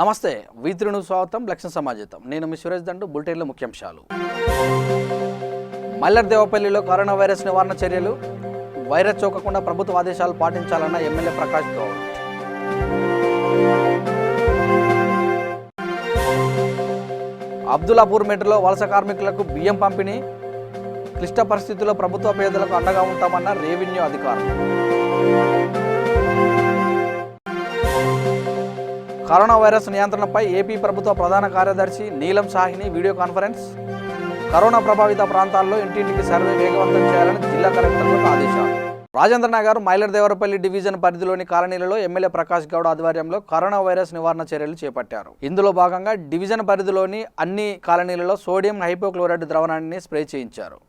నమస్తే వీత్రును స్వాగతం లక్ష్యం సమాజం నేను మీ సురేష్ దండు బులెటిన్లో ముఖ్యాంశాలు మల్లెర్దేవపల్లిలో కరోనా వైరస్ నివారణ చర్యలు వైరస్ సోకకుండా ప్రభుత్వ ఆదేశాలు పాటించాలన్న ఎమ్మెల్యే ప్రకాష్ గౌడ్ అబ్దుల్లాపూర్ మెట్రోలో వలస కార్మికులకు బియ్యం పంపిణీ క్లిష్ట పరిస్థితుల్లో ప్రభుత్వ పేదలకు అండగా ఉంటామన్న రెవెన్యూ అధికారులు కరోనా వైరస్ నియంత్రణపై ఏపీ ప్రభుత్వ ప్రధాన కార్యదర్శి నీలం సాహ్ని వీడియో కాన్ఫరెన్స్ కరోనా ప్రభావిత ప్రాంతాల్లో ఇంటింటికి సర్వే వేగవంతం చేయాలని జిల్లా కలెక్టర్లకు ఆదేశాలు రాజేంద్రనగర్ మైలర్దేవరపల్లి డివిజన్ పరిధిలోని కాలనీలలో ఎమ్మెల్యే ప్రకాష్ గౌడ్ ఆధ్వర్యంలో కరోనా వైరస్ నివారణ చర్యలు చేపట్టారు. ఇందులో భాగంగా డివిజన్ పరిధిలోని అన్ని కాలనీలలో సోడియం హైపోక్లోరైడ్ ద్రావణాన్ని స్ప్రే చేయించారు.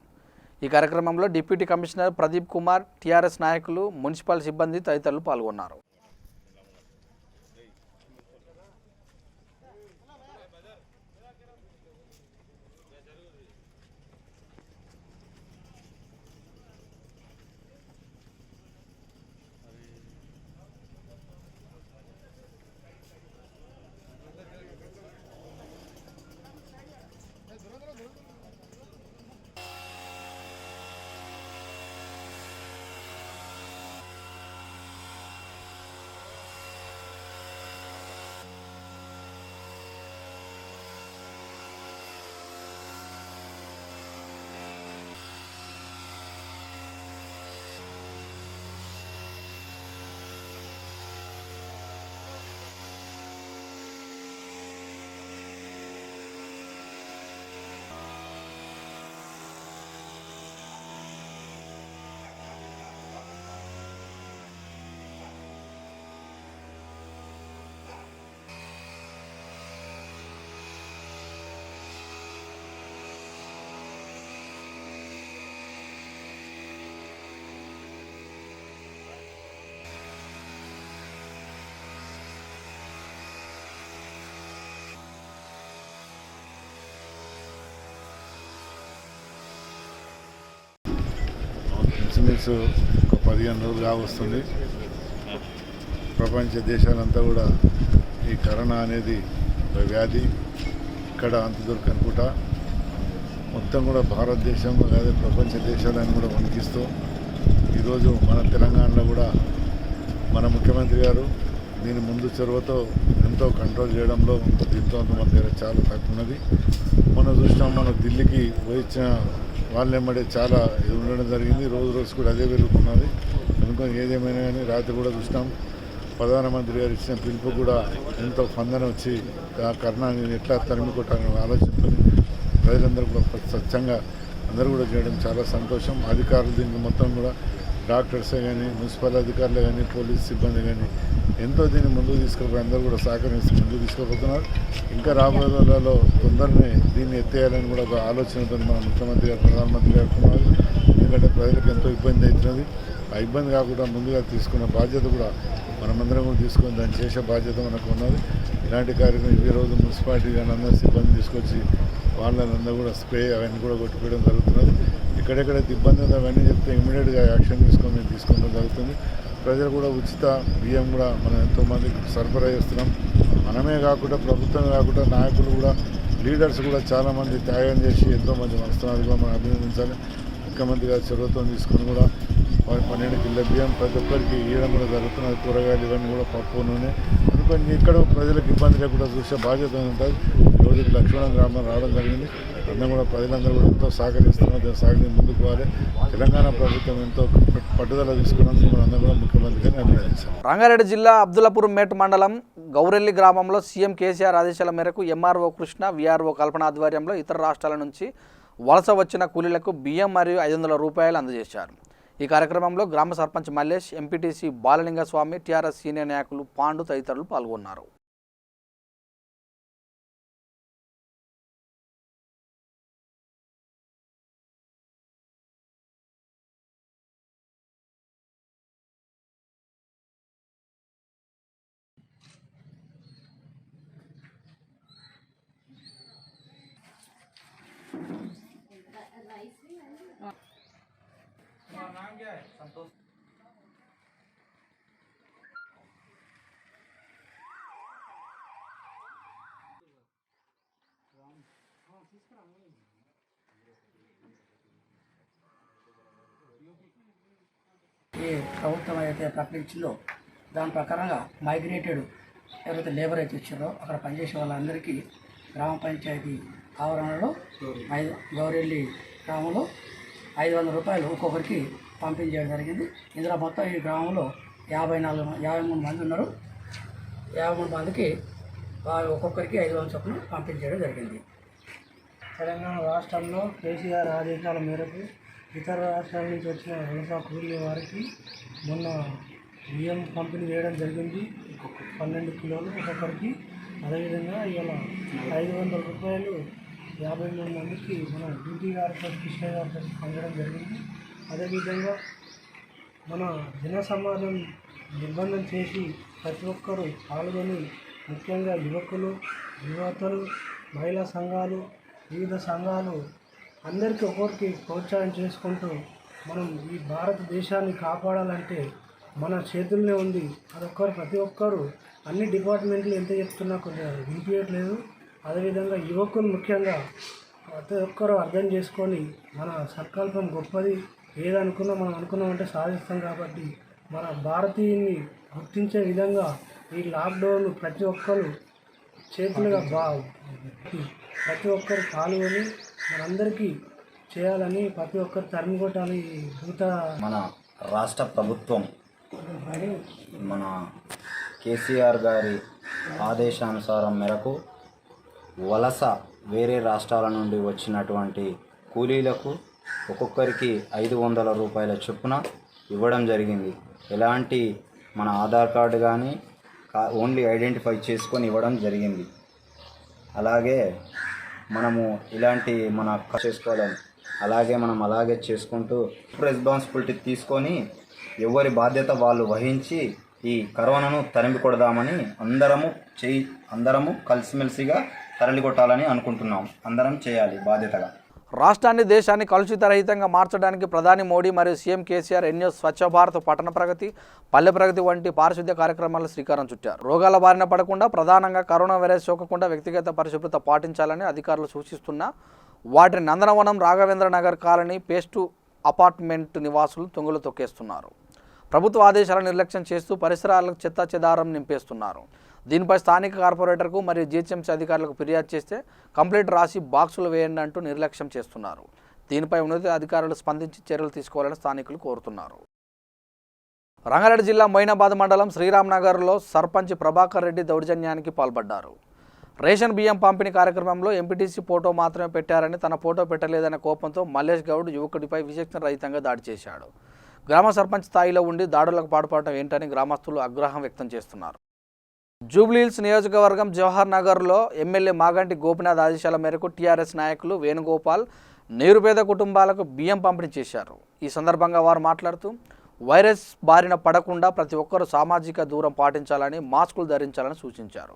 ఈ కార్యక్రమంలో deputy commissioner Pradeep Kumar, TRS నాయకులు, మున్సిపల్ సిబ్బంది తదితరులు పాల్గొన్నారు. ఇంచుమించు ఒక 15 రోజులుగా వస్తుంది. ప్రపంచ దేశాలంతా కూడా ఈ కరోనా అనేది ఒక వ్యాధి ఇక్కడ అంత దొరకనుకుంటా మొత్తం కూడా భారతదేశం అదే ప్రపంచ దేశాలను కూడా వణికిస్తూ ఈరోజు మన తెలంగాణలో కూడా మన ముఖ్యమంత్రి గారు దీని ముందు చొరవతో ఎంతో కంట్రోల్ చేయడంలో దీంతో మన దగ్గర చాలా తక్కువ ఉన్నది. మనం చూసినాం, మన ఢిల్లీకి వచ్చిన వాళ్ళెమ్మడే చాలా ఉండడం జరిగింది. రోజు కూడా అదే పెరుగుతున్నది. అనుకుని ఏదేమైనా కానీ రాత్రి కూడా చూసినాం, ప్రధానమంత్రి గారు ఇచ్చిన పిలుపు కూడా ఎంతో స్పందన వచ్చి ఆ కరోనాని ఎట్లా తరిమి కొట్టాలని ఆలోచనతో ప్రజలందరూ కూడా స్వచ్ఛంగా అందరూ కూడా చేయడం చాలా సంతోషం. అధికారులు దీనికి మొత్తం కూడా డాక్టర్సే కానీ, మున్సిపల్ అధికారులే కానీ, పోలీస్ సిబ్బంది కానీ ఎంతో దీన్ని ముందుకు తీసుకుపోయి అందరూ కూడా సహకరించి ముందుకు తీసుకుపోతున్నారు. ఇంకా రాబోయే రోజులలో తొందరనే దీన్ని ఎత్తేయాలని కూడా ఒక ఆలోచనతో మన ముఖ్యమంత్రి గారు, ప్రధానమంత్రి గారు ఉన్నారు. ఎందుకంటే ప్రజలకు ఎంతో ఇబ్బంది అవుతున్నది. ఆ ఇబ్బంది కాకుండా ముందుగా తీసుకున్న బాధ్యత కూడా మనమందరం కూడా తీసుకొని దాన్ని చేసే బాధ్యత మనకు ఉన్నది. ఇలాంటి కార్యక్రమం ఈ రోజు మున్సిపాలిటీ కానీ అందరూ సిబ్బంది తీసుకొచ్చి వాళ్ళందరూ కూడా స్ప్రే అవన్నీ కూడా కొట్టుకోవడం జరుగుతున్నది. ఎక్కడెక్కడైతే ఇబ్బంది ఉందో అవన్నీ చెప్తే ఇమీడియట్గా యాక్షన్ తీసుకోవడం జరుగుతుంది. ప్రజలు కూడా ఉచిత బియ్యం కూడా మనం ఎంతోమందికి సరఫరా చేస్తున్నాం. మనమే కాకుండా ప్రభుత్వమే కాకుండా నాయకులు కూడా, లీడర్స్ కూడా చాలామంది త్యాగం చేసి ఎంతోమంది వస్తున్నారు కూడా మనం అభినందించాలి. ముఖ్యమంత్రి గారి చొరవతో తీసుకొని కూడా 12 కిలో బియ్యం ప్రతి ఒక్కరికి ఇవ్వడం కూడా జరుగుతున్నది. కూరగాయలు ఇవన్నీ కూడా పప్పు, నూనె అనుకొని ఇక్కడ ప్రజలకు ఇబ్బంది లేకుండా చూసే బాధ్యత ఉంటుంది. రోజుకి లక్ష్మణ గ్రామం రావడం జరిగింది. అందరూ కూడా ప్రజలందరూ కూడా ఎంతో సహకరిస్తున్నారు. సాగి ముందుకు పోవాలి. తెలంగాణ ప్రభుత్వం ఎంతో పట్టుదల తీసుకున్నందుకు మనందరూ కూడా ముఖ్యమంత్రి గారిని అభినందించారు. రంగారెడ్డి జిల్లా అబ్దుల్లాపూర్ మేట్ మండలం గౌరెల్లి గ్రామంలో సీఎం కేసీఆర్ ఆదేశాల మేరకు ఎంఆర్ఓ కృష్ణ, వీఆర్ఓ కల్పన ఆధ్వర్యంలో ఇతర రాష్ట్రాల నుంచి వలస వచ్చిన కూలీలకు బియ్యం మరియు 500 రూపాయలు అందజేశారు. ఈ కార్యక్రమంలో గ్రామ సర్పంచ్ మల్లేష్, ఎంపీటీసీ బాలలింగస్వామి, టీఆర్ఎస్ సీనియర్ నాయకులు పాండు తదితరులు పాల్గొన్నారు. नाम क्या है? संतोष। ఈ ప్రభుత్వం అయితే ప్రకటించిందో దాని ప్రకారంగా మైగ్రేటెడ్ ఎవరైతే లేబర్ అయితే ఇచ్చారో అక్కడ పనిచేసే వాళ్ళందరికీ గ్రామ పంచాయతీ ఆవరణలో గౌరెల్లి గ్రామంలో 500 రూపాయలు ఒక్కొక్కరికి పంపించడం జరిగింది. ఇందులో మొత్తం ఈ గ్రామంలో 53 మంది ఉన్నారు. 53 మందికి ఒక్కొక్కరికి 500 చొప్పున పంపించడం జరిగింది. తెలంగాణ రాష్ట్రంలో కేసీఆర్ ఆదేశాల మేరకు ఇతర రాష్ట్రాల నుంచి వచ్చిన వలస కూలీ వారికి మొన్న బియ్యం పంపిణీ చేయడం జరిగింది. 12 కిలోలు ఒక్కొక్కరికి. అదేవిధంగా ఇవాళ 500 రూపాయలు 53 మందికి మన డ్యూటీ గారితో కృష్ణ గారితో పొందడం జరిగింది. అదేవిధంగా మన జన సమాజం నిర్బంధం చేసి ప్రతి ఒక్కరూ పాల్గొని ముఖ్యంగా యువకులు, యువతలు, మహిళా సంఘాలు, వివిధ సంఘాలు అందరికీ ఒక్కొక్కరికి ప్రోత్సాహం చేసుకుంటూ మనం ఈ భారతదేశాన్ని కాపాడాలంటే మన చేతుల్లోనే ఉంది. అదొక్కరు ప్రతి ఒక్కరు అన్ని డిపార్ట్మెంట్లు ఎంత చెప్తున్నా కొంచెం వినిపించట్లేదు. అదేవిధంగా యువకులు ముఖ్యంగా ప్రతి ఒక్కరూ అర్థం చేసుకొని మన సంకల్పం గొప్పది, ఏదనుకున్నా మనం అనుకున్నామంటే సాధిస్తాం. కాబట్టి మన భారతీయుని గుర్తించే విధంగా ఈ లాక్డౌన్ ప్రతి ఒక్కరు చేతులుగా ప్రతి ఒక్కరు పాల్గొని మనందరికీ చేయాలని ప్రతి ఒక్కరు తరిమి కొట్టాలి. మన రాష్ట్ర ప్రభుత్వం మన కేసీఆర్ గారి ఆదేశానుసారం మేరకు వలస వేరే రాష్ట్రాల నుండి వచ్చినటువంటి కూలీలకు ఒక్కొక్కరికి 500 రూపాయల చొప్పున ఇవ్వడం జరిగింది. ఎలాంటి మన ఆధార్ కార్డు కానీ ఓన్లీ ఐడెంటిఫై చేసుకొని ఇవ్వడం జరిగింది. అలాగే మనము ఇలాంటి మన చేసుకోవాలని అలాగే చేసుకుంటూ రెస్పాన్సిబిలిటీ తీసుకొని ఎవరి బాధ్యత వాళ్ళు వహించి ఈ కరోనాను తరిమి కొడదామని అందరము కలిసిమెలిసిగా తరలికొట్టాలని అనుకుంటున్నాం. అందరం చేయాలి బాధ్యతగా. రాష్ట్రాన్ని దేశాన్ని కలుషితరహితంగా మార్చడానికి ప్రధాని మోడీ మరియు సీఎం కేసీఆర్ ఎన్నో స్వచ్ఛ భారత్, పట్టణ ప్రగతి, పల్లె ప్రగతి వంటి పారిశుద్ధ్య కార్యక్రమాలు శ్రీకారం చుట్టారు. రోగాల బారిన పడకుండా, ప్రధానంగా కరోనా వైరస్ సోకకుండా వ్యక్తిగత పరిశుభ్రత పాటించాలని అధికారులు సూచిస్తున్నా వాటిని నందనవనం, రాఘవేంద్ర నగర్ కాలనీ, పేస్టు అపార్ట్మెంట్ నివాసులు తుంగలు తొక్కేస్తున్నారు. ప్రభుత్వ ఆదేశాల నిర్లక్ష్యం చేస్తూ పరిసరాలకు చెత్త చెదారం నింపేస్తున్నారు. దీనిపై స్థానిక కార్పొరేటర్కు మరియు జీహెచ్ఎంసీ అధికారులకు ఫిర్యాదు చేస్తే కంప్లైంట్ రాసి బాక్సులు వేయండి అంటూ నిర్లక్ష్యం చేస్తున్నారు. దీనిపై ఉన్నత అధికారులు స్పందించి చర్యలు తీసుకోవాలని స్థానికులు కోరుతున్నారు. రంగారెడ్డి జిల్లా మొయినాబాద్ మండలం శ్రీరామ్ నగర్లో సర్పంచ్ ప్రభాకర్ రెడ్డి దౌర్జన్యానికి పాల్పడ్డారు. రేషన్ బియ్యం పంపిణీ కార్యక్రమంలో ఎంపీటీసీ ఫోటో మాత్రమే పెట్టారని, తన ఫోటో పెట్టలేదనే కోపంతో మల్లేష్ గౌడ్ యువకుడిపై విచక్షణ రహితంగా దాడి చేశాడు. గ్రామ సర్పంచ్ స్థాయిలో ఉండి దాడులకు పాల్పడటం ఏంటని గ్రామస్తులు ఆగ్రహం వ్యక్తం చేస్తున్నారు. జూబ్లీహిల్స్ నియోజకవర్గం జవహర్ నగర్లో ఎమ్మెల్యే మాగంటి గోపినాథ్ ఆదేశాల మేరకు టీఆర్ఎస్ నాయకులు వేణుగోపాల్ నిరుపేద కుటుంబాలకు బియ్యం పంపిణీ చేశారు. ఈ సందర్భంగా వారు మాట్లాడుతూ వైరస్ బారిన పడకుండా ప్రతి ఒక్కరూ సామాజిక దూరం పాటించాలని, మాస్కులు ధరించాలని సూచించారు.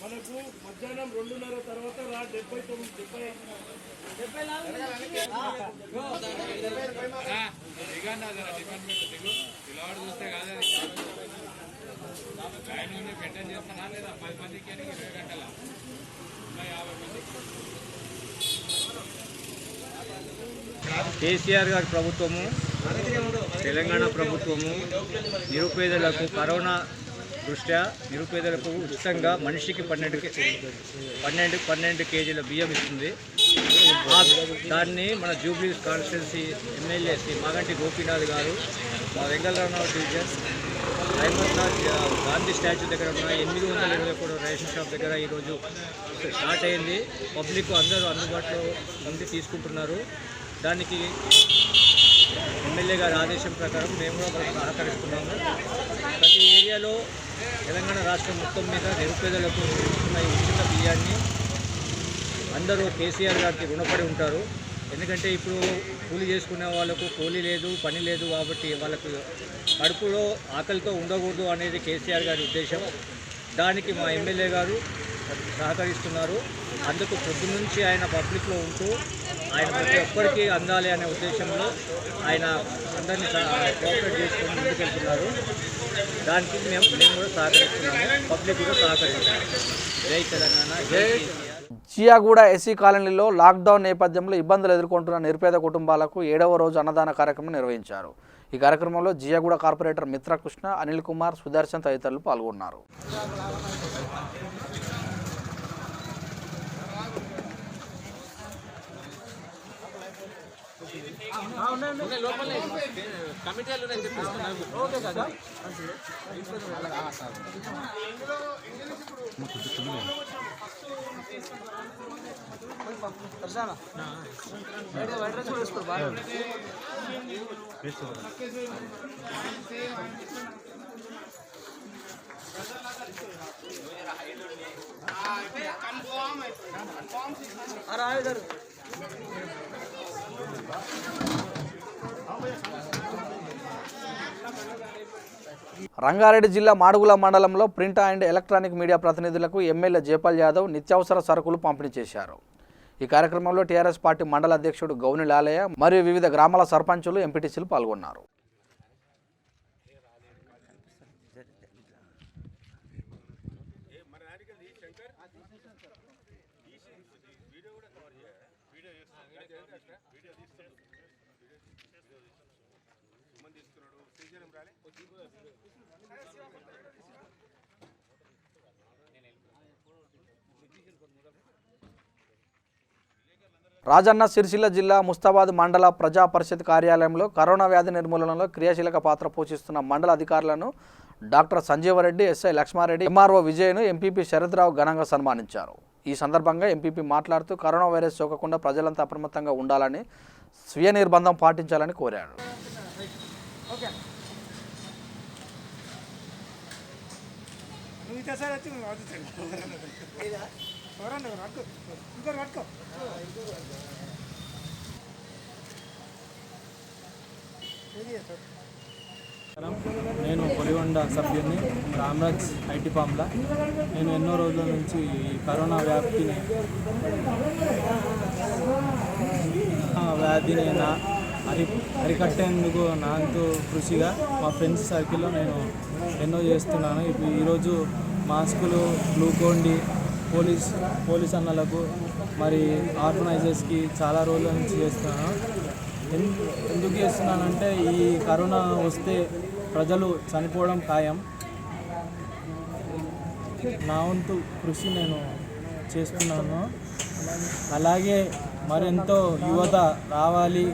మనకు మధ్యాహ్నం 2:30 తర్వాత 79 కేసీఆర్ గారి ప్రభుత్వము, తెలంగాణ ప్రభుత్వము నిరుపేదలకు కరోనా దృష్ట్యా నిరుపేదలకు ఉచితంగా మనిషికి 12 కేజీల బియ్యం ఇస్తుంది. దాన్ని మన జూబ్లీహిల్స్ కాన్స్టిట్యున్సీ ఎమ్మెల్యే శ్రీ మాగంటి గోపీనాథ్ గారు మా వెంగళరావు డివిజన్ అహ్మద్నాథ్ గాంధీ స్టాచ్యూ దగ్గర ఉన్న 821 రేషన్ షాప్ దగ్గర ఈరోజు స్టార్ట్ అయింది. పబ్లిక్ అందరూ అందుబాటులో ఉండి తీసుకుంటున్నారు. దానికి ఎమ్మెల్యే గారి ఆదేశం ప్రకారం మేము కూడా సహకరిస్తున్నాము. ప్రతి ఏరియాలో తెలంగాణ రాష్ట్రం మొత్తం మీద నిరుపేదలకు ఇస్తున్న ఈ ఉచిత బియ్యాన్ని అందరూ కేసీఆర్ గారికి రుణపడి ఉంటారు. ఎందుకంటే ఇప్పుడు కూలీ చేసుకునే వాళ్ళకు కూలీ లేదు, పని లేదు, కాబట్టి వాళ్ళకు కడుపులో ఆకలితో ఉండకూడదు అనేది కేసీఆర్ గారి ఉద్దేశం. దానికి మా ఎమ్మెల్యే గారు సహకరిస్తున్నారు. అందుకు పొద్దు నుంచి ఆయన పబ్లిక్లో ఉంటూ ఆయన ప్రతి ఒక్కరికి అందాలి అనే ఉద్దేశంలో ఆయన అందరినీ కోఆపరేట్ చేసుకొని ముందుకెళ్తున్నారు. దానికి మేము కూడా సహకరిస్తున్నాము, పబ్లిక్ కూడా సహకరిస్తున్నాము. జై తెలంగాణ, జై కేసీఆర్. జియాగూడ ఎస్సీ కాలనీలో లాక్డౌన్ నేపథ్యంలో ఇబ్బందులు ఎదుర్కొంటున్న నిరుపేద కుటుంబాలకు 7వ రోజు అన్నదాన కార్యక్రమం నిర్వహించారు. ఈ కార్యక్రమంలో జియాగూడ కార్పొరేటర్ మిత్రకృష్ణ, అనిల్ కుమార్, సుదర్శన్ తదితరులు పాల్గొన్నారు. రంగారెడ్డి జిల్లా మాడుగుల మండలంలో ప్రింట్ అండ్ ఎలక్ట్రానిక్ మీడియా ప్రతినిధులకు ఎమ్మెల్యే జేపల్ యాదవ్ నిత్యావసర సరుకులు పంపిణీ చేశారు. ఈ కార్యక్రమంలో టీఆర్ఎస్ పార్టీ మండల అధ్యక్షుడు గౌని లాలయ్య మరియు వివిధ గ్రామాల సర్పంచులు, ఎంపీటీసీలు పాల్గొన్నారు. రాజన్న సిరిసిల్ల జిల్లా ముస్తాబాద్ మండల ప్రజా పరిషత్ కార్యాలయంలో కరోనా వ్యాధి నిర్మూలనలో క్రియాశీలక పాత్ర పోషిస్తున్న మండల అధికారులను doctor Sanjeeva Reddy, SI Lakshma Reddy, MRO విజయ్ను ఎంపీపీ శరత్రావు ఘనంగా సన్మానించారు. ఈ సందర్భంగా ఎంపీపీ మాట్లాడుతూ కరోనా వైరస్ సోకకుండా ప్రజలంతా అప్రమత్తంగా ఉండాలని, స్వీయ నిర్బంధం పాటించాలని కోరారు. నేను కొలిగొండ సభ్యుని రామరాజ్ ఐటీ ఫామ్లా. నేను ఎన్నో రోజుల నుంచి ఈ కరోనా వ్యాధిని అరికట్టేందుకు నాతో కృషిగా మా ఫ్రెండ్స్ సర్కిల్లో నేను ఎన్నో చేస్తున్నాను. ఇప్పుడు ఈరోజు మాస్కులు, గ్లూకోండి, పోలీస్ అన్నలకు మరి ఆర్గనైజర్స్కి చాలా రోజుల నుంచి చేస్తున్నాను. ఎందుకు చేస్తున్నానంటే ఈ కరోనా వస్తే ప్రజలు చనిపోవడం ఖాయం. నా వంతు కృషి నేను చేస్తున్నాను. అలాగే మరెంతో యువత రావాలి,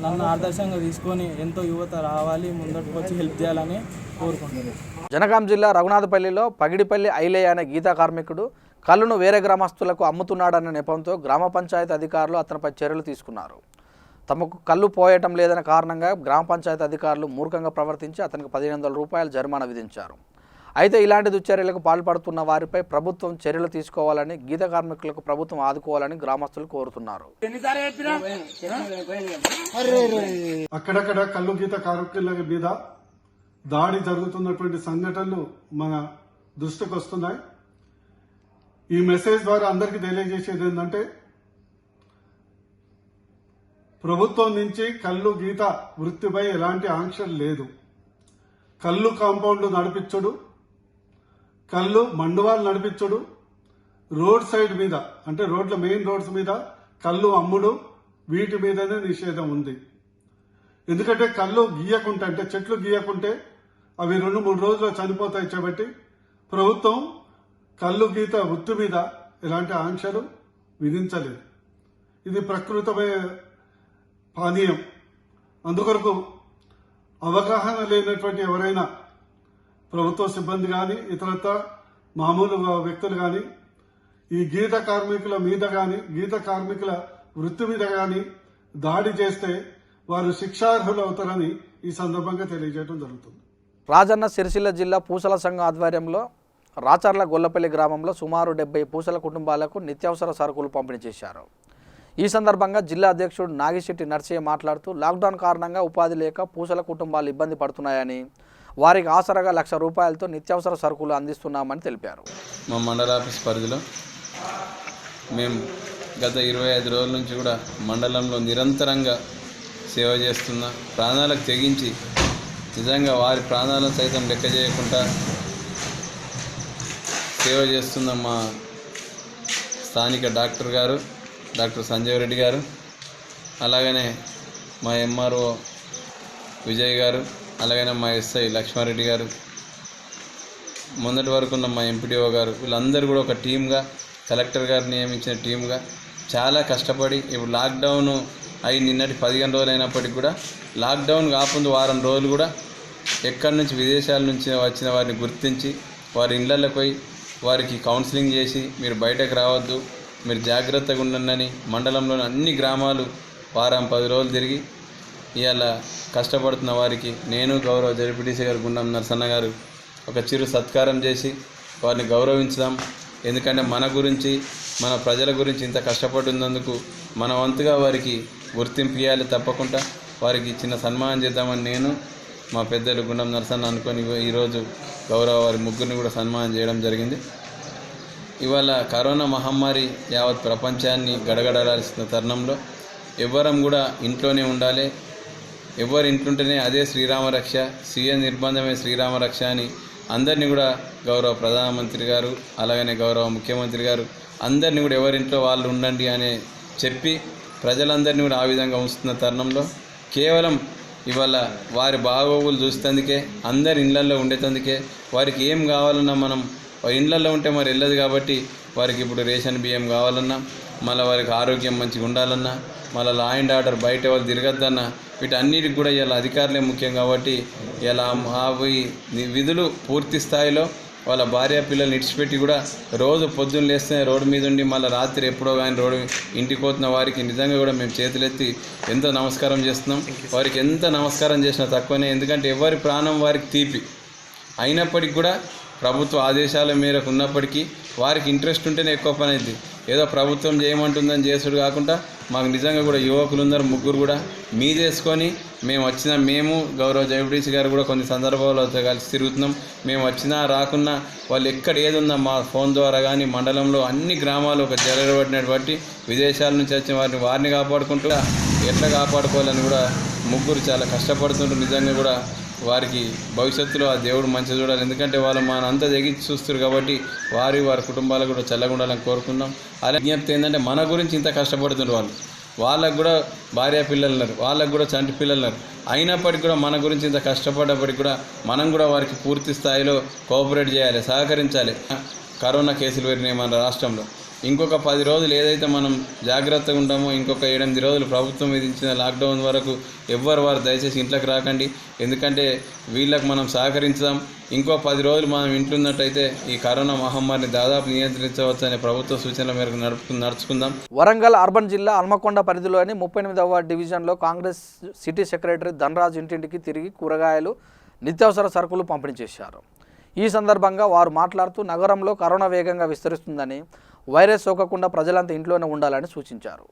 నన్ను ఆదర్శంగా తీసుకొని ఎంతో యువత రావాలి, ముందటికి వచ్చి హెల్ప్ చేయాలని కోరుకుంటున్నాను. జనగాం జిల్లా రఘునాథపల్లిలో పగిడిపల్లి ఐలయ్య అనే గీతా కార్మికుడు కళ్ళును వేరే గ్రామస్తులకు అమ్ముతున్నాడన్న నెపంతో గ్రామ పంచాయతీ అధికారులు అతనిపై చర్యలు తీసుకున్నారు. తమకు కళ్ళు పోయటం లేదన్న కారణంగా గ్రామ పంచాయతీ అధికారులు మూర్ఖంగా ప్రవర్తించి అతనికి 1500 రూపాయల జరిమానా విధించారు. అయితే ఇలాంటి దుశ్చర్యలకు పాల్పడుతున్న వారిపై ప్రభుత్వం చర్యలు తీసుకోవాలని, గీత కార్మికులకు ప్రభుత్వం ఆదుకోవాలని గ్రామస్తులు కోరుతున్నారు. అక్కడక్కడ కళ్ళు గీత కార్మికుల మీద దాడి జరుగుతున్నటువంటి సంఘటనలు మన దృష్టికి వస్తున్నాయి. ఈ మెసేజ్ ద్వారా అందరికీ తెలియజేసేది ఏంటంటే, ప్రభుత్వం నుంచి కళ్ళు గీత వృత్తిపై ఎలాంటి ఆంక్షలు లేదు. కళ్ళు కాంపౌండ్లు నడిపించుడు, కళ్ళు మండువాలు నడిపించుడు, రోడ్ సైడ్ మీద అంటే రోడ్ల మెయిన్ రోడ్స్ మీద కళ్ళు అమ్ముడు, వీటి మీదనే నిషేధం ఉంది. ఎందుకంటే కళ్ళు గీయకుంటే, అంటే చెట్లు గీయకుంటే అవి 2-3 రోజుల్లో చనిపోతాయి కాబట్టి ప్రభుత్వం కళ్ళు గీత వృత్తి మీద ఎలాంటి ఆంక్షలు విధించలేదు. ఇది ప్రకృతమైన పానీయం. అందుకొరకు అవగాహన లేనటువంటి ఎవరైనా ప్రభుత్వ సిబ్బంది కానీ ఇతరత్ర మామూలు వ్యక్తులు కానీ ఈ గీత కార్మికుల మీద కానీ గీత కార్మికుల వృత్తి మీద కానీ దాడి చేస్తే వారు శిక్షార్హులు అవుతారని ఈ సందర్భంగా తెలియజేయడం జరుగుతుంది. రాజన్న సిరిసిల్ల జిల్లా పూసల సంఘం ఆధ్వర్యంలో రాచర్ల గొల్లపల్లి గ్రామంలో సుమారు 70 పూసల కుటుంబాలకు నిత్యావసర సరుకులు పంపిణీ చేశారు. ఈ సందర్భంగా జిల్లా అధ్యక్షుడు నాగిశెట్టి నర్సయ్య మాట్లాడుతూ లాక్డౌన్ కారణంగా ఉపాధి లేక పూసల కుటుంబాలు ఇబ్బంది పడుతున్నాయని, వారికి ఆసరాగా ₹1,00,000 నిత్యావసర సరుకులు అందిస్తున్నామని తెలిపారు. మా మండల ఆఫీస్ పరిధిలో మేము గత 25 రోజుల నుంచి కూడా మండలంలో నిరంతరంగా సేవ చేస్తున్న, ప్రాణాలకు తెగించి నిజంగా వారి ప్రాణాలను సైతం లెక్క చేయకుండా సేవ చేస్తున్న మా స్థానిక డాక్టర్ సంజీవ్ రెడ్డి గారు, అలాగనే మా ఎంఆర్ఓ విజయ్ గారు, అలాగనే మా ఎస్ఐ లక్ష్మారెడ్డి గారు, మొన్నటి వరకు ఉన్న మా ఎంపీడీఓ గారు, వీళ్ళందరూ కూడా ఒక టీమ్గా, కలెక్టర్ గారు నియమించిన టీమ్గా చాలా కష్టపడి ఇప్పుడు లాక్డౌన్ అయి నిన్నటి 15 రోజులు అయినప్పటికీ కూడా లాక్డౌన్ కాకుండా వారం రోజులు కూడా ఎక్కడి నుంచి విదేశాల నుంచి వచ్చిన వారిని గుర్తించి వారి ఇళ్లలోకి పోయి వారికి కౌన్సిలింగ్ చేసి మీరు బయటకు రావద్దు, మీరు జాగ్రత్తగా ఉండండి, మండలంలోని అన్ని గ్రామాలు వారం 10 రోజులు తిరిగి ఇవాళ కష్టపడుతున్న వారికి నేను గౌరవ జడ్పీటీసీ గారు గుండం నరసన్న గారు ఒక చిరు సత్కారం చేసి వారిని గౌరవించుదాం. ఎందుకంటే మన గురించి, మన ప్రజల గురించి ఇంత కష్టపడుతున్నందుకు మన వంతుగా వారికి గుర్తింపు ఇవ్వాలి, తప్పకుండా వారికి చిన్న సన్మానం చేద్దామని నేను మా పెద్దలు గుండం నరసన్న అనుకొని ఈరోజు గౌరవ వారి ముగ్గురిని కూడా సన్మానం చేయడం జరిగింది. ఇవాళ కరోనా మహమ్మారి యావత్ ప్రపంచాన్ని గడగడాల్సిన తరుణంలో ఎవ్వరం కూడా ఇంట్లోనే ఉండాలి, ఎవరు ఇంట్లుంటేనే అదే శ్రీరామరక్ష, స్వీయ నిర్బంధమే శ్రీరామరక్ష అని అందరినీ కూడా గౌరవ ప్రధానమంత్రి గారు, అలాగనే గౌరవ ముఖ్యమంత్రి గారు అందరినీ కూడా ఎవరింట్లో వాళ్ళు ఉండండి అని చెప్పి ప్రజలందరినీ కూడా ఆ విధంగా ఉంచుతున్న తరుణంలో కేవలం ఇవాళ వారి బాగోగులు చూసేందుకే, అందరి ఇళ్లల్లో ఉండేందుకే, వారికి ఏం కావాలన్నా మనం ఇళ్లల్లో ఉంటే మరి వెళ్ళదు కాబట్టి వారికి ఇప్పుడు రేషన్ బియ్యం కావాలన్నా, మళ్ళీ వారికి ఆరోగ్యం మంచిగా ఉండాలన్నా, మళ్ళీ లా అండ్ ఆర్డర్ బయట వాళ్ళు తిరగద్దన్నా, వీటన్నిటికి కూడా ఇలా అధికారులే ముఖ్యం కాబట్టి ఇలా అవి విధులు పూర్తి స్థాయిలో వాళ్ళ భార్య పిల్లల్ని ఇడిచిపెట్టి కూడా రోజు పొద్దున్న లేస్తే రోడ్డు మీద ఉండి మళ్ళీ రాత్రి ఎప్పుడో కానీ రోడ్డు ఇంటికి పోతున్న వారికి నిజంగా కూడా మేము చేతులెత్తి ఎంతో నమస్కారం చేస్తున్నాం. వారికి ఎంత నమస్కారం చేసినా తక్కువనే, ఎందుకంటే ఎవరి ప్రాణం వారికి తీపి అయినప్పటికీ కూడా ప్రభుత్వ ఆదేశాల మేరకు ఉన్నప్పటికీ వారికి ఇంట్రెస్ట్ ఉంటేనే ఎక్కువ పని అయింది. ఏదో ప్రభుత్వం చేయమంటుందని చేసుడు కాకుండా మాకు నిజంగా కూడా యువకులు ఉన్నారు, ముగ్గురు కూడా మీదేసుకొని మేము గౌరవ జడ్పీటీసీ గారు కూడా కొన్ని సందర్భాల్లో కలిసి తిరుగుతున్నాం. మేము వచ్చినా రాకున్నా వాళ్ళు ఎక్కడ ఏది ఉందా మా ఫోన్ ద్వారా కానీ మండలంలో అన్ని గ్రామాలు ఒక జరగబడినటువంటి విదేశాల నుంచి వచ్చిన వారిని కాపాడుకుంటూ ఎట్లా కాపాడుకోవాలని కూడా ముగ్గురు చాలా కష్టపడుతుంటారు. నిజంగా కూడా వారికి భవిష్యత్తులో ఆ దేవుడు మంచి చూడాలి, ఎందుకంటే వాళ్ళు మన అంతా తెగించి చూస్తారు కాబట్టి వారి కుటుంబాలకు కూడా చల్లగా ఉండాలని కోరుకుందాం. అలా విజ్ఞప్తి ఏంటంటే మన గురించి ఇంత కష్టపడుతున్నారు వాళ్ళకు కూడా భార్య పిల్లలు ఉన్నారు, వాళ్ళకు కూడా చంటి పిల్లలు ఉన్నారు, అయినప్పటికీ కూడా మన గురించి ఇంత కష్టపడ్డప్పటికి కూడా మనం కూడా వారికి పూర్తి స్థాయిలో కోఆపరేట్ చేయాలి, సహకరించాలి. కరోనా కేసులు పెరిగినాయి మన రాష్ట్రంలో. ఇంకొక 10 రోజులు ఏదైతే మనం జాగ్రత్తగా ఉంటామో, ఇంకొక 8 రోజులు ప్రభుత్వం విధించిన లాక్డౌన్ వరకు వారు దయచేసి ఇంట్లోకి రాకండి, ఎందుకంటే వీళ్ళకి మనం సహకరించుదాం. ఇంకో 10 రోజులు మనం ఇంట్లో ఉన్నట్టయితే ఈ కరోనా మహమ్మారిని దాదాపు నియంత్రించవచ్చనే ప్రభుత్వ సూచనల మేరకు నడుచుకుందాం. వరంగల్ అర్బన్ జిల్లా హన్మకొండ పరిధిలోని 38వ డివిజన్లో కాంగ్రెస్ సిటీ సెక్రటరీ ధనరాజ్ ఇంటింటికి తిరిగి కూరగాయలు, నిత్యావసర సరుకులు పంపిణీ చేశారు. ఈ సందర్భంగా వారు మాట్లాడుతూ నగరంలో కరోనా వేగంగా విస్తరిస్తుందని, వైరస్ సోకకుండా ప్రజలంతా ఇంట్లోనే ఉండాలని సూచించారు.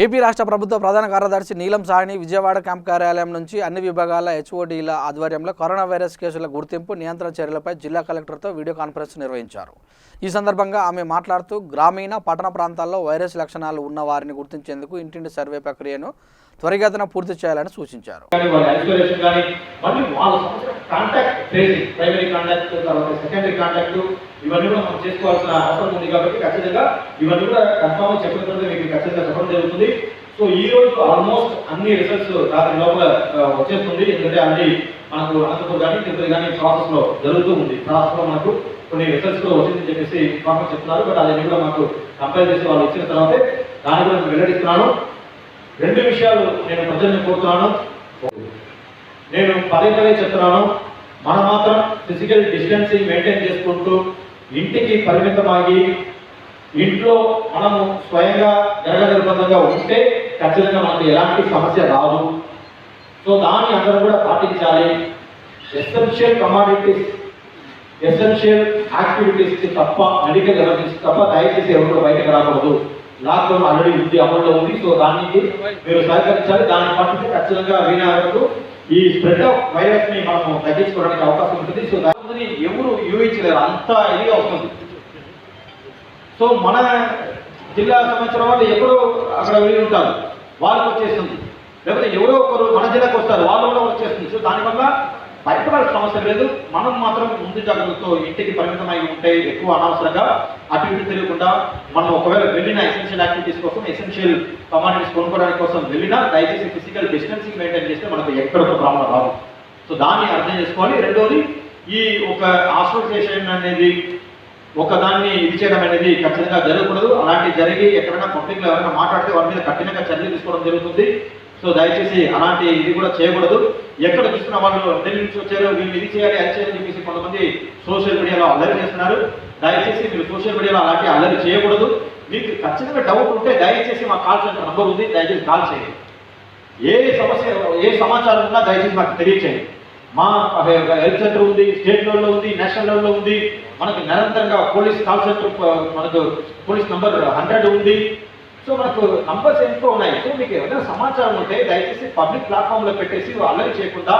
ఏపీ రాష్ట్ర ప్రభుత్వ ప్రధాన కార్యదర్శి నీలం సాహ్ని విజయవాడ క్యాంప్ కార్యాలయం నుంచి అన్ని విభాగాల హెచ్ఓడీల ఆధ్వర్యంలో కరోనా వైరస్ కేసుల గుర్తింపు నియంత్రణ చర్యలపై జిల్లా కలెక్టర్తో వీడియో కాన్ఫరెన్స్ నిర్వహించారు. ఈ సందర్భంగా ఆమె మాట్లాడుతూ గ్రామీణ పట్టణ ప్రాంతాల్లో వైరస్ లక్షణాలు ఉన్న వారిని గుర్తించేందుకు ఇంటింటి సర్వే ప్రక్రియను త్వరితగతిన పూర్తి చేయాలని సూచించారు. ఇవన్నీ కూడా మనం చేసుకోవాల్సిన అవసరం ఉంది కాబట్టి ఖచ్చితంగా ఇవన్నీ కూడా కన్ఫర్మ్ చెప్పిన తర్వాత మీకు ఖచ్చితంగా చెప్పడం జరుగుతుంది. సో ఈ రోజు ఆల్మోస్ట్ అన్ని రిజల్ట్స్ రాత్రి లోపల వచ్చేస్తుంది. ఎందుకంటే అన్ని మనకు అనంతపూర్ కానీ తిరుపతి కానీ ప్రాసెస్ లో జరుగుతూ ఉంది. ప్రాసెస్ లో మనకు కొన్ని రిజల్ట్స్ కూడా వచ్చిందని చెప్పేసి కామెంట్ చెప్తున్నారు. బట్ అది కూడా మాకు కంపేర్ చేసి వాళ్ళు ఇచ్చిన తర్వాతే దాన్ని కూడా నేను వెల్లడిస్తున్నాను. రెండు విషయాలు నేను ప్రజల్ని కోరుతున్నాను. నేను పదే చెప్తున్నాను, మనం మాత్రం ఫిజికల్ డిస్టెన్సింగ్ మెయింటైన్ చేసుకుంటూ ఇంటికి పరిమితమయ్యి ఇంట్లో మనము స్వయంగా నిర్బంధంగా ఉంటే ఖచ్చితంగా మనకు ఎలాంటి సమస్య రాదు. సో దాన్ని అందరూ కూడా పాటించాలి. ఎసెన్షియల్ కమాడిటీస్, ఎసెన్షియల్ యాక్టివిటీస్కి తప్ప, మెడికల్ ఎమర్జెన్సీ తప్ప దయచేసి ఎవరు బయటకు రాకూడదు. లాక్డౌన్ ఆల్రెడీ ఉంది, అమల్లో ఉంది. సో దానికి మీరు సహకరించాలి. దాన్ని పట్టు ఖచ్చితంగా వీణకు ఈ స్ప్రెడ్ ఆఫ్ వైరస్ ని మనం తగ్గించుకోవడానికి అవకాశం ఉంటుంది. సో దాని ఎవరు యూహించలేరు, అంత ఇదిగా వస్తుంది. సో మన జిల్లా సంబంధించిన వాళ్ళు ఎక్కడో అక్కడ వెళ్ళి ఉంటారు, వాళ్ళకి వచ్చేస్తుంది. లేకపోతే ఎవరో ఒకరు మన జిల్లాకు వస్తారు, వాళ్ళు కూడా వచ్చేస్తుంది. సో దానివల్ల భయపడాల్సిన అవసరం లేదు. మనం మాత్రం ముందు జాగ్రత్తతో ఇంటికి పరిమితమై ఉంటే ఎక్కువ అనవసరంగా అటు ఇటు తెలియకుండా మనం ఒకవేళ వెళ్ళిన ఎసెన్షియల్ యాక్టివిటీస్ కోసం, ఎసెన్షియల్ కమాడిటీస్ కొనుక్కోవడానికి కోసం వెళ్ళినా దయచేసి ఫిజికల్ డిస్టెన్సింగ్ మెయింటైన్ చేస్తే మనకు ఎక్కడ ఒక ప్రాబ్లం రాదు. సో దాన్ని అర్థం చేసుకోవాలి. రెండోది, ఈ ఒక అసోసియేషన్ అనేది ఒక దాన్ని ఇది చేయడం అనేది ఖచ్చితంగా జరగకూడదు. అలాంటి జరిగి ఎక్కడైనా పబ్లిక్లో ఎవరైనా మాట్లాడితే వారి మీద కఠినంగా చర్యలు తీసుకోవడం జరుగుతుంది. సో దయచేసి అలాంటి ఇది కూడా చేయకూడదు. ఎక్కడ చూస్తున్న వాళ్ళు ఢిల్లీ నుంచి వచ్చారు, వీళ్ళు ఇది చేయాలి అది చేయాలని చెప్పేసి కొంతమంది సోషల్ మీడియాలో అల్లరి చేస్తున్నారు. దయచేసి మీరు సోషల్ మీడియాలో అలాంటి అల్లరి చేయకూడదు. మీకు ఖచ్చితంగా డౌట్ ఉంటే దయచేసి మా కాల్ సెంటర్ నంబర్ ఉంది, దయచేసి కాల్ చేయండి. ఏ సమస్య, ఏ సమాచారం ఉన్నా దయచేసి మాకు తెలియచేయండి. మా హెల్త్ సెంటర్ ఉంది, స్టేట్ లెవెల్లో ఉంది, నేషనల్ లెవెల్లో ఉంది. మనకు నిరంతరంగా పోలీస్ కాల్ సెంటర్, మనకు పోలీస్ నంబర్ 100 ఉంది. సో మనకు నంబర్స్ ఎంతో ఉన్నాయి. సో మీకు ఏదైనా సమాచారం ఉంటే దయచేసి పబ్లిక్ ప్లాట్ఫామ్లో పెట్టేసి అల్లరి చేయకుండా,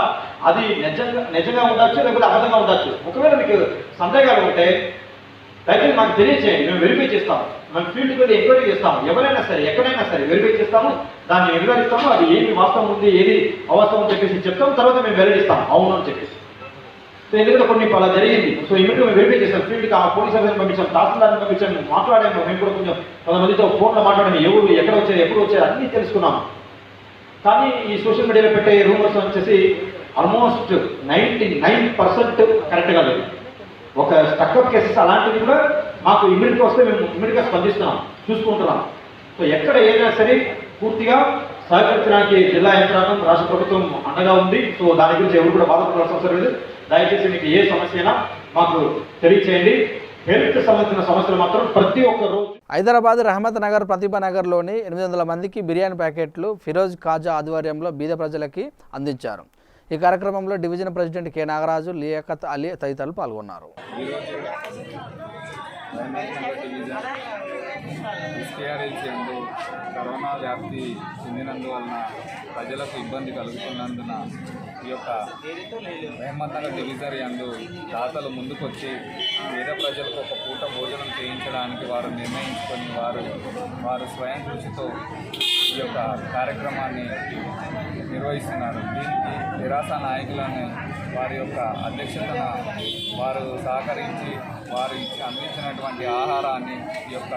అది నిజంగా ఉండొచ్చు, లేకపోతే అబద్ధంగా ఉండొచ్చు. ఒకవేళ మీకు సందేహాలు ఉంటే దయచేసి మాకు తెలియచేయండి, మేము వెరిఫై చేస్తాము. మేము ఫీల్డ్కి వెళ్ళి ఎంక్వైరీ చేస్తాము. ఎవరైనా సరే, ఎక్కడైనా సరే వెరిఫై చేస్తాము, దాన్ని నిర్వహిస్తాము. అది ఏమి వాస్తవం ఉంది, ఏది అవాస్తవం అని చెప్పేసి చెప్తాము. తర్వాత మేము వెల్లడిస్తాము అవును అని చెప్పేసి. సో ఎందుకంటే కొన్ని అలా జరిగింది. సో ఇమీడియట్గా మేము వెరిఫై చేస్తాం. ఫీల్డ్కి ఆ పోలీస్ ఆఫీసర్ని పంపించాం, తహసీల్దార్ని పంపించాం, మాట్లాడాము. మేము కూడా కొంతమందితో ఫోన్లో మాట్లాడాము, ఎవరు ఎక్కడ వచ్చారు, ఎప్పుడు వచ్చారు అన్నీ తెలుసుకున్నాము. కానీ ఈ సోషల్ మీడియాలో పెట్టే రూమర్స్ వచ్చేసి ఆల్మోస్ట్ 99% కరెక్ట్గా లేదు. ఒక స్టక్అప్ కేసెస్ అలాంటివి కూడా మాకు ఇమీడియట్గా వస్తే మేము ఇమీడియట్గా స్పందిస్తున్నాం, చూసుకుంటున్నాం. సో ఎక్కడ ఏదైనా సరే పూర్తిగా సహకరించడానికి జిల్లా యంత్రాంగం, రాష్ట్ర ప్రభుత్వం అండగా ఉంది. సో దాని గురించి ఎవరు కూడా బాధపడాల్సిన అవసరం లేదు. దయచేసి మీకు ఏ సమస్య అయినా మాకు తెలియచేయండి. హెల్త్ సంబంధించిన సమస్యలు మాత్రం ప్రతి ఒక్క రోజు. హైదరాబాద్ రహమత్ నగర్, ప్రతిభా నగర్లోని 800 మందికి బిర్యానీ ప్యాకెట్లు ఫిరోజ్ ఖాజా ఆధ్వర్యంలో బీద ప్రజలకి అందించారు. ఈ కార్యక్రమంలో division president K Nagaraju, Liaquat Ali తదితరులు పాల్గొన్నారు. కరోనా వ్యాప్తి చెందినందువలన ప్రజలకు ఇబ్బంది కలుగుతున్నందున ఈ యొక్క రహమత్ నగర్ డివిజన్ యందు దాతలు ముందుకొచ్చి పేద ప్రజలకు ఒక పూట భోజనం చేయించడానికి వారు నిర్ణయించుకొని వారు స్వయం కృషితో ఈ యొక్క కార్యక్రమాన్ని నిర్వహిస్తున్నారు. దీనికి నిరాశ నాయకులను వారి యొక్క అధ్యక్షతన వారు సహకరించి వారు అందించినటువంటి ఆహారాన్ని ఈ యొక్క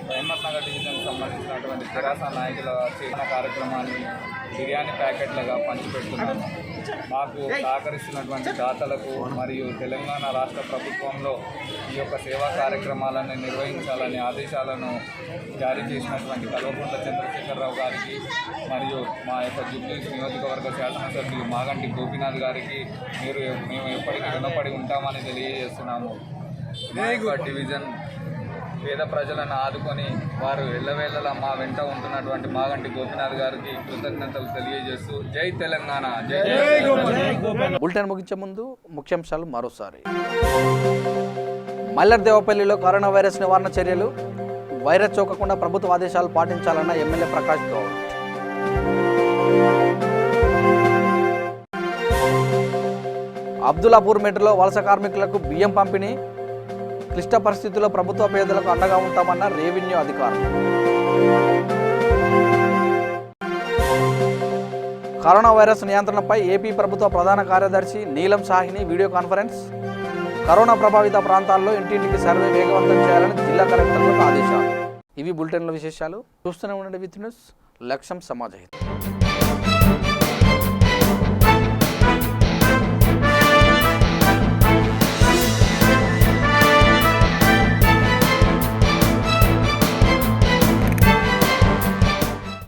రహమత్ నగర్ డివిజన్కి సంబంధించినటువంటి తెరాస నాయకుల చేసిన కార్యక్రమాన్ని బిర్యానీ ప్యాకెట్లుగా పంచిపెడుతున్నాము. మాకు సహకరిస్తున్నటువంటి దాతలకు మరియు తెలంగాణ రాష్ట్ర ప్రభుత్వంలో ఈ యొక్క సేవా కార్యక్రమాలను నిర్వహించాలని ఆదేశాలను జారీ చేసినటువంటి కల్వకుంట్ల చంద్రశేఖరరావు గారికి మరియు మా యొక్క జూబ్లీహిల్స్ నియోజకవర్గ శాసనసభ్యులు మాగంటి గోపీనాథ్ గారికి మేము ఎప్పటికీ రుణపడి ఉంటామని తెలియజేస్తున్నాము. డివిజన్ పేద ప్రజలను ఆదుకొని వారు ఎల్లవేళలా మా వెంట ఉంటున్నటువంటి మాగంటి గోపీనాథ్ గారికి కృతజ్ఞతలు తెలియజేస్తూ జై తెలంగాణ, జై గోపీనాథ్. బులెటిన్ ముగించే ముందు ముఖ్యాంశాలు మరోసారి. మల్లర్దేవపల్లిలో కరోనా వైరస్ నివారణ చర్యలు. వైరస్ సోకకుండా ప్రభుత్వ ఆదేశాలు పాటించాలన్న ఎమ్మెల్యే ప్రకాష్ గౌడ్. అబ్దుల్లాపూర్ మెట్రోలో వలస కార్మికులకు బియ్యం పంపిణీ, క్లిష్ట పరిస్థితుల్లో ప్రభుత్వ పేదలకు అండగా ఉంటామన్న రెవెన్యూ అధికారులు. కరోనా వైరస్ నియంత్రణపై ఏపీ ప్రభుత్వ ప్రధాన కార్యదర్శి నీలం సాహ్ని వీడియో కాన్ఫరెన్స్. కరోనా ప్రభావిత ప్రాంతాల్లో ఇంటింటికి సర్వే వేగవంతం చేయాలని జిల్లా కలెక్టర్లకు ఆదేశాలు. ఇవి బులెటిన్ల విశేషాలు. చూస్తూనే ఉండండి విత్ న్యూస్. లక్ష్యం సమాజ హితం.